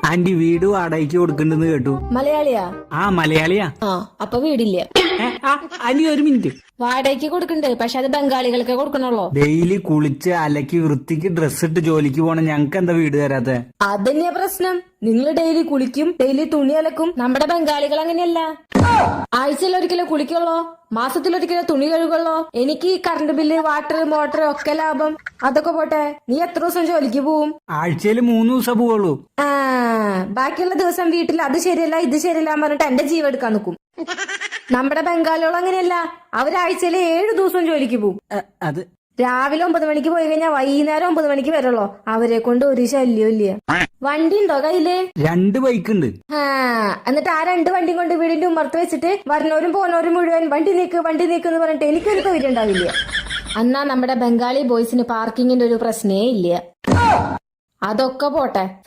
Anti വീട് വാടകയ്ക്ക് കൊടുക്കണ്ടെന്ന് കേട്ടു. മലയാളിയാ? ആ മലയാളിയാ. അപ്പൊ വീടില്ല. ആന്റി ഒരു മിനിറ്റ്. വാടകയ്ക്ക് കൊടുക്കണ്ട്, പക്ഷെ അത് ബംഗാളികൾക്ക് കൊടുക്കണുള്ളൂ. ഡെയിലി കുളിച്ച് അലക്കി വൃത്തിക്ക് ഡ്രസ് ഇട്ട് ജോലിക്ക് പോണ ഞങ്ങക്ക് എന്താ വീട് തരാത്തെ? അതന്നെയാ പ്രശ്നം. നിങ്ങൾ ഡെയിലി കുളിക്കും, ഡെയിലി തുണി അലക്കും. നമ്മുടെ ബംഗാളികൾ അങ്ങനെയല്ല. ആഴ്ചയിൽ ഒരിക്കലോ കുളിക്കുള്ളോ, മാസത്തിലൊരിക്കലോ തുണി കഴുകുള്ളോ. എനിക്ക് ഈ കറണ്ട് ബില്ല്, വാട്ടർ, മോട്ടർ ഒക്കെ ലാഭം. അതൊക്കെ പോട്ടെ, നീ എത്ര ദിവസം ജോലിക്ക് പോവും? ആഴ്ചയിൽ 3 ദിവസം പോവുള്ളൂ. ബാക്കിയുള്ള ദിവസം വീട്ടിൽ അത് ശരിയല്ല ഇത് ശരിയല്ല പറഞ്ഞിട്ട് എന്റെ ജീവൻ എടുക്കാൻ നിൽക്കും. നമ്മുടെ ബംഗാളികൾ അങ്ങനെയല്ല. അവരാഴ്ചയിൽ 7 ദിവസം ജോലിക്ക് പോവും. അത് രാവിലെ 9 മണിക്ക് പോയി കഴിഞ്ഞാൽ വൈകുന്നേരം 9 മണിക്ക് വരുള്ളൂ. അവരെ കൊണ്ട് ഒരു ശല്യം ഇല്ല. വണ്ടി ഉണ്ടോ കയ്യില്? 2 ബൈക്ക് ഉണ്ട്. എന്നിട്ട് ആ 2 വണ്ടിയും കൊണ്ട് വീടിന്റെ ഉമ്മർത്ത് വെച്ചിട്ട് വരുന്നവരും പോന്നവരും മുഴുവൻ വണ്ടി നീക്ക് എന്ന് പറഞ്ഞിട്ട് എനിക്കൊരു തൊഴിൽ ഉണ്ടാവില്ല. എന്നാ നമ്മുടെ ബംഗാളി ബോയ്സിന് പാർക്കിങ്ങിന്റെ ഒരു പ്രശ്നേ ഇല്ല. അതൊക്കെ പോട്ടെ,